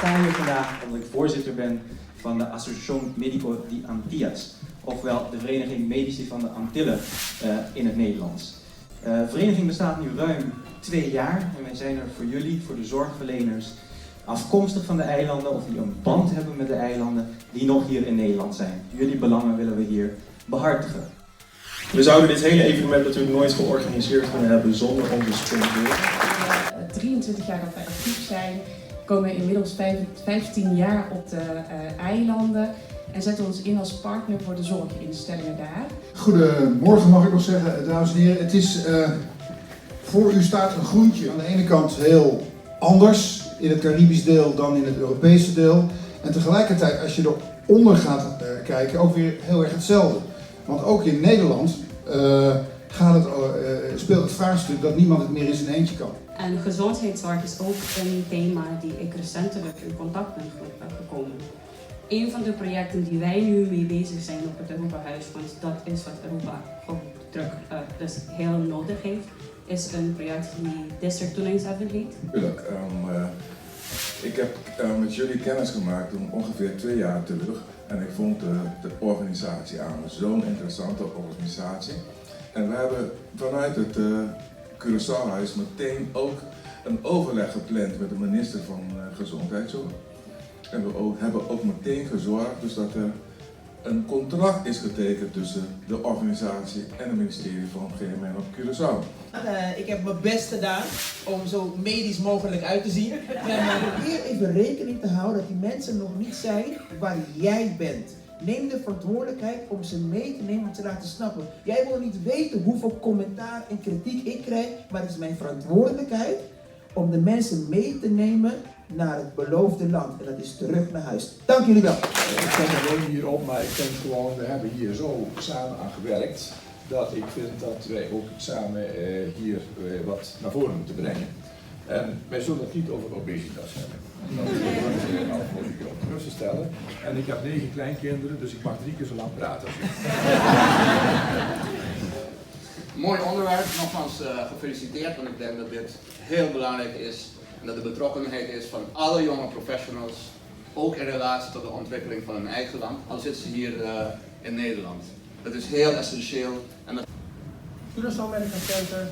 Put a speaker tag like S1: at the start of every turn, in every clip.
S1: sta hier vandaag omdat ik voorzitter ben van de Asociación Médico de Antillas, ofwel de Vereniging Medici van de Antillen in het Nederlands. De vereniging bestaat nu ruim 2 jaar en wij zijn er voor jullie, voor de zorgverleners, afkomstig van de eilanden of die een band hebben met de eilanden, die nog hier in Nederland zijn. Jullie belangen willen we hier behartigen.
S2: We zouden dit hele evenement natuurlijk nooit georganiseerd kunnen hebben zonder onze sponsoren.
S3: 23 jaar dat wij actief zijn, komen we inmiddels 15 jaar op de eilanden en zetten ons in als partner voor de zorginstellingen daar.
S4: Goedemorgen mag ik nog zeggen, dames en heren. Het is, voor u staat een groentje aan de ene kant heel anders in het Caribisch deel dan in het Europese deel. En tegelijkertijd als je eronder gaat kijken ook weer heel erg hetzelfde. Want ook in Nederland speelt het vraagstuk dat niemand het meer in zijn eentje kan.
S5: En gezondheidszorg is ook een thema die ik recentelijk in contact ben gekomen. Een van de projecten die wij nu mee bezig zijn op het Europahuis, want dat is wat Europa dus heel nodig heeft, is een project die District 297 heet.
S6: Tuurlijk. Ik heb met jullie kennis gemaakt ongeveer 2 jaar terug en ik vond de organisatie aan zo'n interessante organisatie. En we hebben vanuit het Curaçaohuis meteen ook een overleg gepland met de minister van Gezondheidszorg. En we hebben ook meteen gezorgd dus dat er een contract is getekend tussen de organisatie en het ministerie van GMN op Curaçao.
S7: Ik heb mijn best gedaan om zo medisch mogelijk uit te zien. Maar probeer even rekening te houden dat die mensen nog niet zijn waar jij bent. Neem de verantwoordelijkheid om ze mee te nemen, om te laten snappen. Jij wil niet weten hoeveel commentaar en kritiek ik krijg, maar het is mijn verantwoordelijkheid om de mensen mee te nemen naar het beloofde land. En dat is terug naar huis. Dank jullie wel.
S8: Ik ken alleen hierop, maar ik denk gewoon, we hebben hier zo samen aan gewerkt dat ik vind dat wij ook samen hier wat naar voren moeten brengen. En wij zullen het niet over obesitas hebben. Dat moet ik op rusten stellen. En ik heb 9 kleinkinderen, dus ik mag 3 keer zo lang praten.
S9: Mooi onderwerp, nogmaals gefeliciteerd, want ik denk dat dit heel belangrijk is en dat de betrokkenheid is van alle jonge professionals, ook in relatie tot de ontwikkeling van hun eigen land, al zitten ze hier in Nederland. Dat is heel essentieel.
S10: Curaçao Medical Center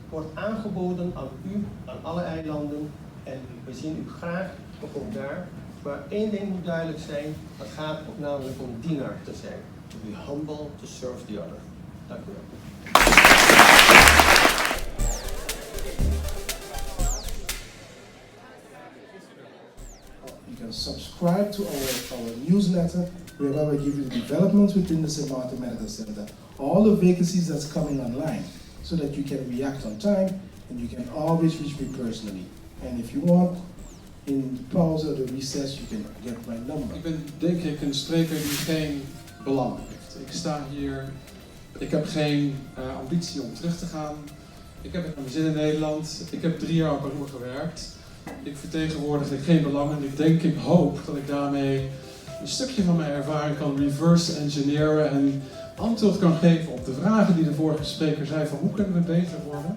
S10: wordt aangeboden aan u, aan alle eilanden en we zien u graag ook daar. Maar één ding moet duidelijk zijn, het gaat ook namelijk om dienaar te zijn. To be humble, to serve the other. Dank u wel.
S11: You can subscribe to our newsletter where we give you the developments within the St. Martin Medical Center, all the vacancies that's coming online, so that you can react on time and you can always reach me personally. And if you want, in the pause or the recess, you can get my number.
S12: Ik ben denk ik een spreker die geen belang heeft. Ik sta hier, ik heb geen ambitie om terug te gaan. Ik heb het naar mijn zin in Nederland. Ik heb 3 jaar op Peru gewerkt. Ik vertegenwoordig geen belang en ik hoop dat ik daarmee een stukje van mijn ervaring kan reverse engineeren en antwoord kan geven op de vragen die de vorige spreker zei van hoe kunnen we beter worden?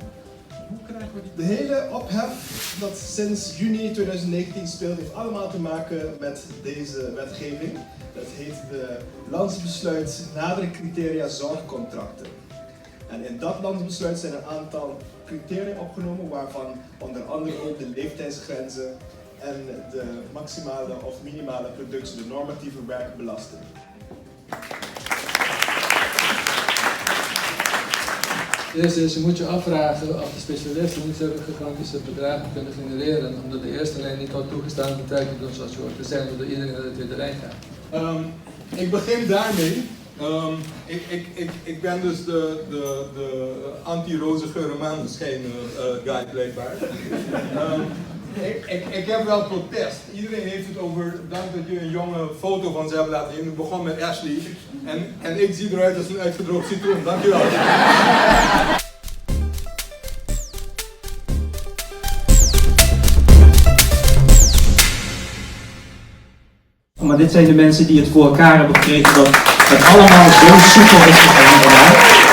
S12: Hoe krijgen we die...
S13: De hele ophef dat sinds juni 2019 speelt heeft allemaal te maken met deze wetgeving. Dat heet de landsbesluit nadere criteria zorgcontracten. En in dat landsbesluit zijn een aantal criteria opgenomen waarvan onder andere ook de leeftijdsgrenzen en de maximale of minimale productie, de normatieve werkbelasting.
S14: Dus je moet je afvragen of de specialisten niet zulke gigantische bedragen kunnen genereren, omdat de eerste lijn niet had toegestaan betekent om zoals je hoort te zijn, waardoor iedereen naar de tweede lijn gaat.
S15: Ik begin daarmee. Ik ben dus de anti-roze geurenmaandenschijn guy blijkbaar. Ik heb wel protest. Iedereen heeft het over, dank dat je een jonge foto van ze hebt laten zien. Ik begon met Ashley en ik zie eruit als een uitgedroogd citroen. Dankjewel.
S1: Maar dit zijn de mensen die het voor elkaar hebben gekregen dat het allemaal zo soepel is gegaan vandaag.